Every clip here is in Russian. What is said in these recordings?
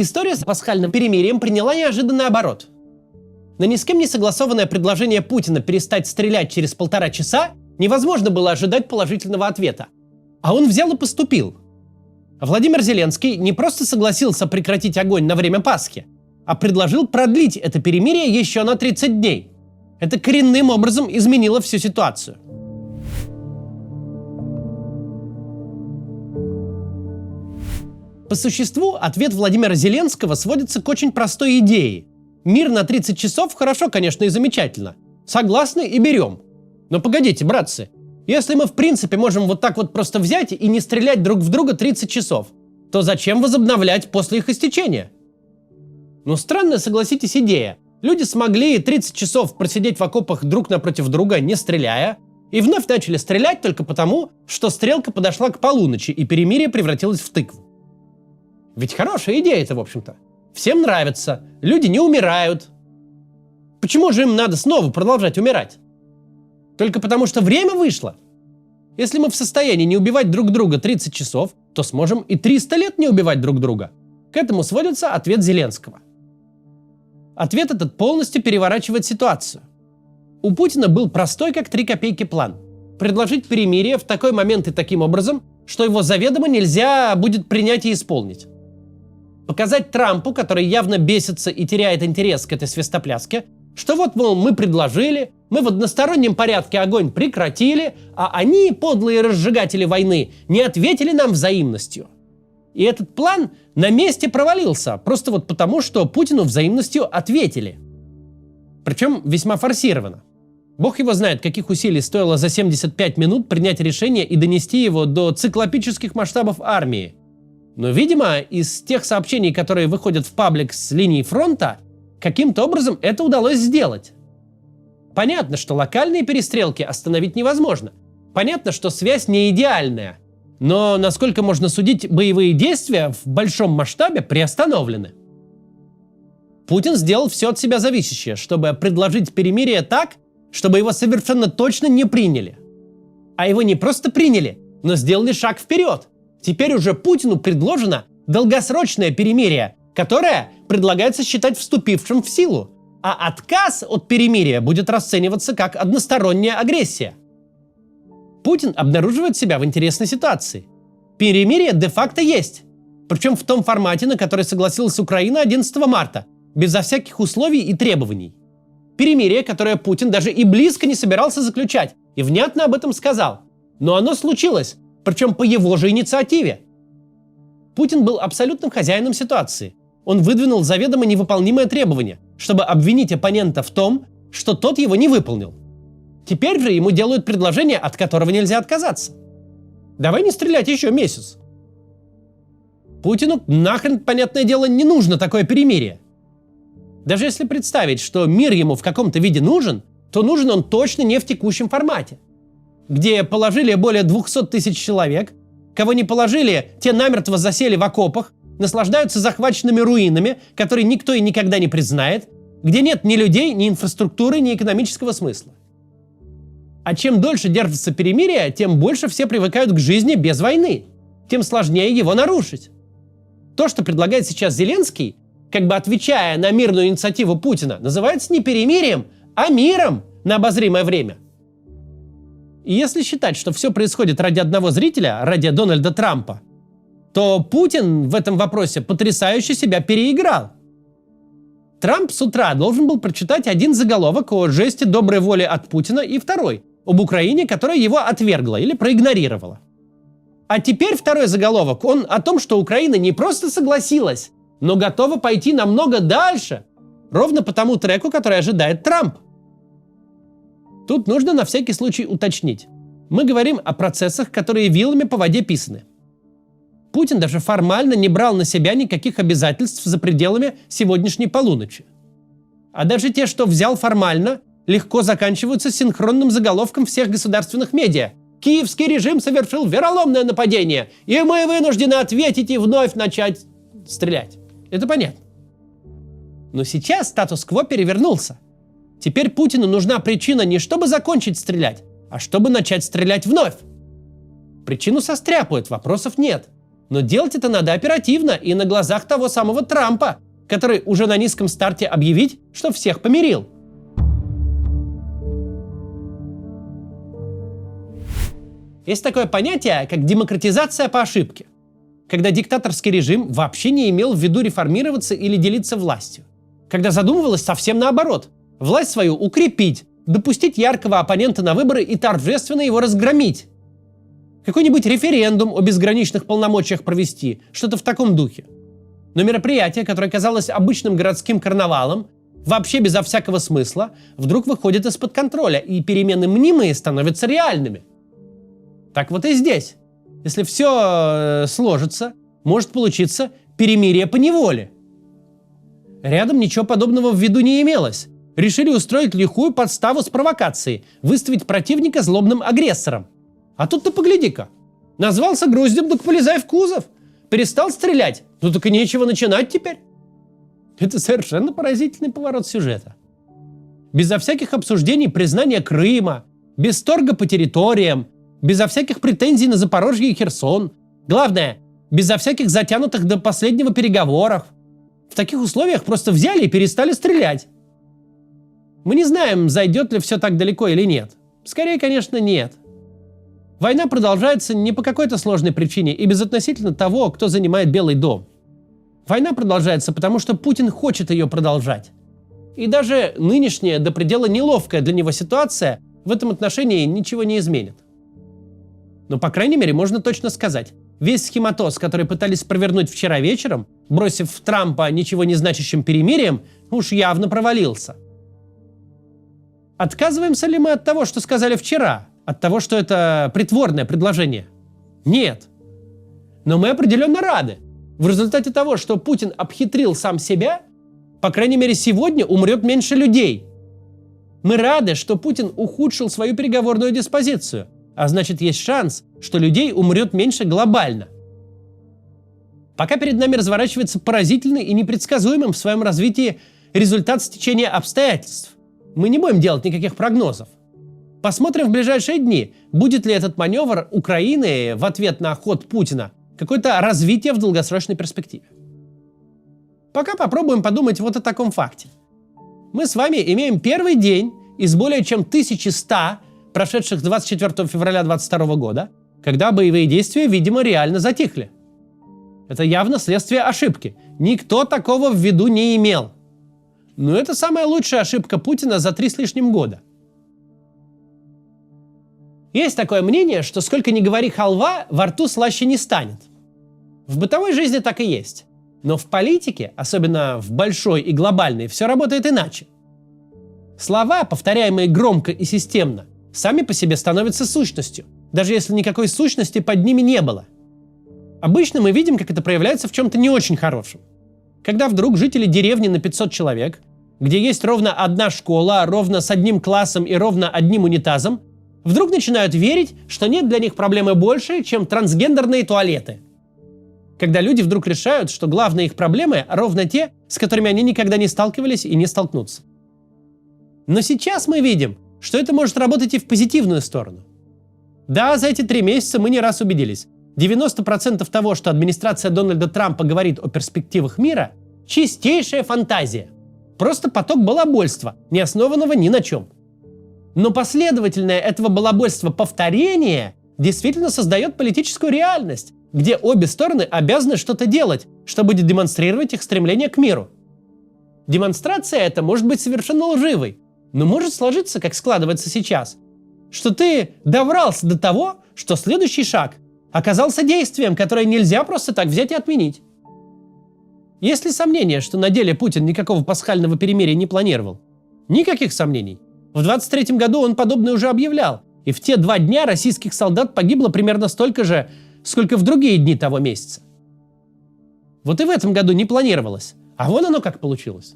История с пасхальным перемирием приняла неожиданный оборот. На ни с кем не согласованное предложение Путина перестать стрелять через 1,5 часа невозможно было ожидать положительного ответа. А он взял и поступил. Владимир Зеленский не просто согласился прекратить огонь на время Пасхи, а предложил продлить это перемирие еще на 30 дней. Это коренным образом изменило всю ситуацию. По существу, ответ Владимира Зеленского сводится к очень простой идее. Мир на 30 часов хорошо, конечно, и замечательно. Согласны и берем. Но погодите, братцы, если мы в принципе можем вот так вот просто взять и не стрелять друг в друга 30 часов, то зачем возобновлять после их истечения? Ну, странная, согласитесь, идея. Люди смогли 30 часов просидеть в окопах друг напротив друга, не стреляя, и вновь начали стрелять только потому, что стрелка подошла к полуночи, и перемирие превратилось в тыкву. Ведь хорошая идея это, в общем-то. Всем нравится, люди не умирают. Почему же им надо снова продолжать умирать? Только потому, что время вышло. Если мы в состоянии не убивать друг друга 30 часов, то сможем и 300 лет не убивать друг друга. К этому сводится ответ Зеленского. Ответ этот полностью переворачивает ситуацию. У Путина был простой, как 3 копейки план. Предложить перемирие в такой момент и таким образом, что его заведомо нельзя будет принять и исполнить. Показать Трампу, который явно бесится и теряет интерес к этой свистопляске, что вот, мол, мы предложили, мы в одностороннем порядке огонь прекратили, а они, подлые разжигатели войны, не ответили нам взаимностью. И этот план на месте провалился, просто вот потому, что Путину взаимностью ответили. Причем весьма форсированно. Бог его знает, каких усилий стоило за 75 минут принять решение и донести его до циклопических масштабов армии. Но, видимо, из тех сообщений, которые выходят в паблик с линии фронта, каким-то образом это удалось сделать. Понятно, что локальные перестрелки остановить невозможно. Понятно, что связь не идеальная. Но, насколько можно судить, боевые действия в большом масштабе приостановлены. Путин сделал все от себя зависящее, чтобы предложить перемирие так, чтобы его совершенно точно не приняли. А его не просто приняли, но сделали шаг вперед. Теперь уже Путину предложено долгосрочное перемирие, которое предлагается считать вступившим в силу, а отказ от перемирия будет расцениваться как односторонняя агрессия. Путин обнаруживает себя в интересной ситуации. Перемирие де-факто есть, причем в том формате, на который согласилась Украина 11 марта, безо всяких условий и требований. Перемирие, которое Путин даже и близко не собирался заключать, и внятно об этом сказал. Но оно случилось, причем по его же инициативе. Путин был абсолютным хозяином ситуации. Он выдвинул заведомо невыполнимое требование, чтобы обвинить оппонента в том, что тот его не выполнил. Теперь же ему делают предложение, от которого нельзя отказаться. Давай не стрелять еще месяц. Путину нахрен, понятное дело, не нужно такое перемирие. Даже если представить, что мир ему в каком-то виде нужен, то нужен он точно не в текущем формате, где положили более 200 тысяч человек, кого не положили, те намертво засели в окопах, наслаждаются захваченными руинами, которые никто и никогда не признает, где нет ни людей, ни инфраструктуры, ни экономического смысла. А чем дольше держится перемирие, тем больше все привыкают к жизни без войны, тем сложнее его нарушить. То, что предлагает сейчас Зеленский, как бы отвечая на мирную инициативу Путина, называется не перемирием, а миром на обозримое время. И если считать, что все происходит ради одного зрителя, ради Дональда Трампа, то Путин в этом вопросе потрясающе себя переиграл. Трамп с утра должен был прочитать один заголовок о жесте доброй воли от Путина и второй об Украине, которая его отвергла или проигнорировала. А теперь второй заголовок, он о том, что Украина не просто согласилась, но готова пойти намного дальше, ровно по тому треку, который ожидает Трамп. Тут нужно на всякий случай уточнить. Мы говорим о процессах, которые вилами по воде писаны. Путин даже формально не брал на себя никаких обязательств за пределами сегодняшней полуночи. А даже те, что взял формально, легко заканчиваются синхронным заголовком всех государственных медиа. «Киевский режим совершил вероломное нападение, и мы вынуждены ответить и вновь начать стрелять». Это понятно. Но сейчас статус-кво перевернулся. Теперь Путину нужна причина не чтобы закончить стрелять, а чтобы начать стрелять вновь. Причину состряпают, вопросов нет. Но делать это надо оперативно и на глазах того самого Трампа, который уже на низком старте объявить, что всех помирил. Есть такое понятие, как демократизация по ошибке, когда диктаторский режим вообще не имел в виду реформироваться или делиться властью, когда задумывалось совсем наоборот – власть свою укрепить, допустить яркого оппонента на выборы и торжественно его разгромить. Какой-нибудь референдум о безграничных полномочиях провести, что-то в таком духе. Но мероприятие, которое казалось обычным городским карнавалом, вообще безо всякого смысла, вдруг выходит из-под контроля, и перемены мнимые становятся реальными. Так вот и здесь. Если все сложится, может получиться перемирие по неволе. Рядом ничего подобного в виду не имелось. Решили устроить лихую подставу с провокацией, выставить противника злобным агрессором. А тут ты погляди-ка. Назвался гроздем, так полезай в кузов. Перестал стрелять, ну так и нечего начинать теперь. Это совершенно поразительный поворот сюжета. Безо всяких обсуждений признания Крыма, без торга по территориям, безо всяких претензий на Запорожье и Херсон. Главное, безо всяких затянутых до последнего переговоров. В таких условиях просто взяли и перестали стрелять. Мы не знаем, зайдет ли все так далеко или нет. Скорее, конечно, нет. Война продолжается не по какой-то сложной причине и безотносительно того, кто занимает Белый дом. Война продолжается, потому что Путин хочет ее продолжать. И даже нынешняя до предела неловкая для него ситуация в этом отношении ничего не изменит. Но, по крайней мере, можно точно сказать, весь схематоз, который пытались провернуть вчера вечером, бросив Трампа ничего не значащим перемирием, уж явно провалился. Отказываемся ли мы от того, что сказали вчера? От того, что это притворное предложение? Нет. Но мы определенно рады. В результате того, что Путин обхитрил сам себя, по крайней мере, сегодня умрет меньше людей. Мы рады, что Путин ухудшил свою переговорную диспозицию, а значит, есть шанс, что людей умрет меньше глобально. Пока перед нами разворачивается поразительный и непредсказуемым в своем развитии результат стечения обстоятельств. Мы не будем делать никаких прогнозов. Посмотрим в ближайшие дни, будет ли этот маневр Украины в ответ на ход Путина какое-то развитие в долгосрочной перспективе. Пока попробуем подумать вот о таком факте. Мы с вами имеем первый день из более чем 1100 прошедших 24 февраля 2022 года, когда боевые действия, видимо, реально затихли. Это явно следствие ошибки. Никто такого в виду не имел. Но это самая лучшая ошибка Путина за 3 с лишним года. Есть такое мнение, что сколько ни говори халва, во рту слаще не станет. В бытовой жизни так и есть. Но в политике, особенно в большой и глобальной, все работает иначе. Слова, повторяемые громко и системно, сами по себе становятся сущностью, даже если никакой сущности под ними не было. Обычно мы видим, как это проявляется в чем-то не очень хорошем. Когда вдруг жители деревни на 500 человек, где есть ровно одна школа, ровно с одним классом и ровно одним унитазом, вдруг начинают верить, что нет для них проблемы больше, чем трансгендерные туалеты. Когда люди вдруг решают, что главные их проблемы ровно те, с которыми они никогда не сталкивались и не столкнутся. Но сейчас мы видим, что это может работать и в позитивную сторону. Да, за эти 3 месяца мы не раз убедились. 90% того, что администрация Дональда Трампа говорит о перспективах мира, чистейшая фантазия. Просто поток балабольства, не основанного ни на чем. Но последовательное этого балабольства повторение действительно создает политическую реальность, где обе стороны обязаны что-то делать, что будет демонстрировать их стремление к миру. Демонстрация эта может быть совершенно лживой, но может сложиться, как складывается сейчас, что ты доврался до того, что следующий шаг оказался действием, которое нельзя просто так взять и отменить. Есть ли сомнения, что на деле Путин никакого пасхального перемирия не планировал? Никаких сомнений. В 23 году он подобное уже объявлял, и в те 2 дня российских солдат погибло примерно столько же, сколько в другие дни того месяца. Вот и в этом году не планировалось, а вон оно как получилось.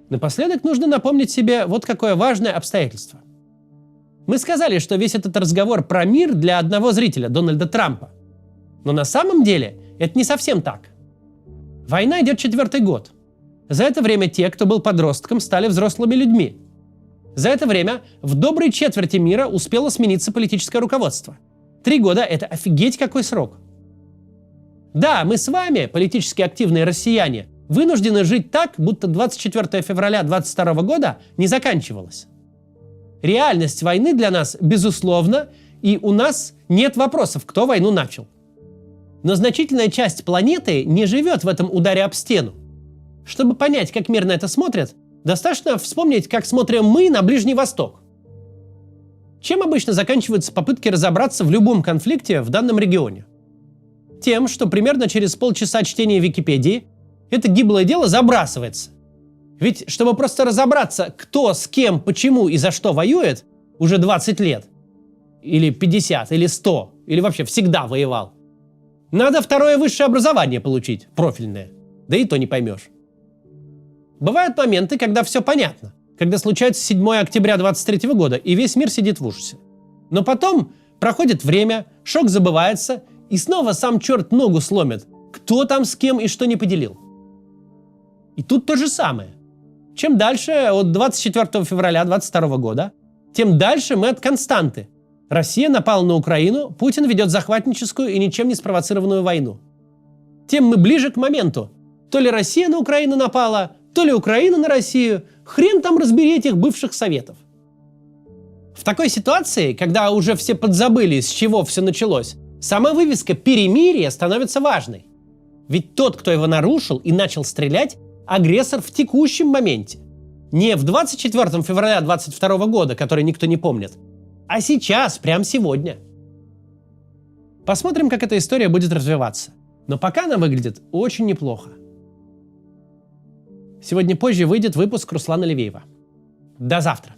Напоследок нужно напомнить себе вот какое важное обстоятельство. Мы сказали, что весь этот разговор про мир для одного зрителя, Дональда Трампа. Но на самом деле это не совсем так. Война идет 4-й год. За это время те, кто был подростком, стали взрослыми людьми. За это время в доброй четверти мира успело смениться политическое руководство. 3 года – это офигеть какой срок. Да, мы с вами, политически активные россияне, вынуждены жить так, будто 24 февраля 2022 года не заканчивалось. Реальность войны для нас безусловна, и у нас нет вопросов, кто войну начал. Но значительная часть планеты не живет в этом ударе об стену. Чтобы понять, как мир на это смотрит, достаточно вспомнить, как смотрим мы на Ближний Восток. Чем обычно заканчиваются попытки разобраться в любом конфликте в данном регионе? Тем, что примерно через полчаса чтения Википедии это гиблое дело забрасывается. Ведь чтобы просто разобраться, кто с кем, почему и за что воюет, уже 20 лет, или 50, или 100, или вообще всегда воевал, надо второе высшее образование получить, профильное. Да и то не поймешь. Бывают моменты, когда все понятно. Когда случается 7 октября 23 года, и весь мир сидит в ужасе. Но потом проходит время, шок забывается, и снова сам черт ногу сломит. Кто там с кем и что не поделил. И тут то же самое. Чем дальше от 24 февраля 22 года, тем дальше мы от константы. Россия напала на Украину, Путин ведет захватническую и ничем не спровоцированную войну. Тем мы ближе к моменту. То ли Россия на Украину напала, то ли Украина на Россию. Хрен там разбери этих бывших советов. В такой ситуации, когда уже все подзабыли, с чего все началось, сама вывеска «перемирие» становится важной. Ведь тот, кто его нарушил и начал стрелять, агрессор в текущем моменте. Не в 24 февраля 22 года, который никто не помнит, а сейчас, прямо сегодня. Посмотрим, как эта история будет развиваться. Но пока она выглядит очень неплохо. Сегодня позже выйдет выпуск Руслана Левиева. До завтра.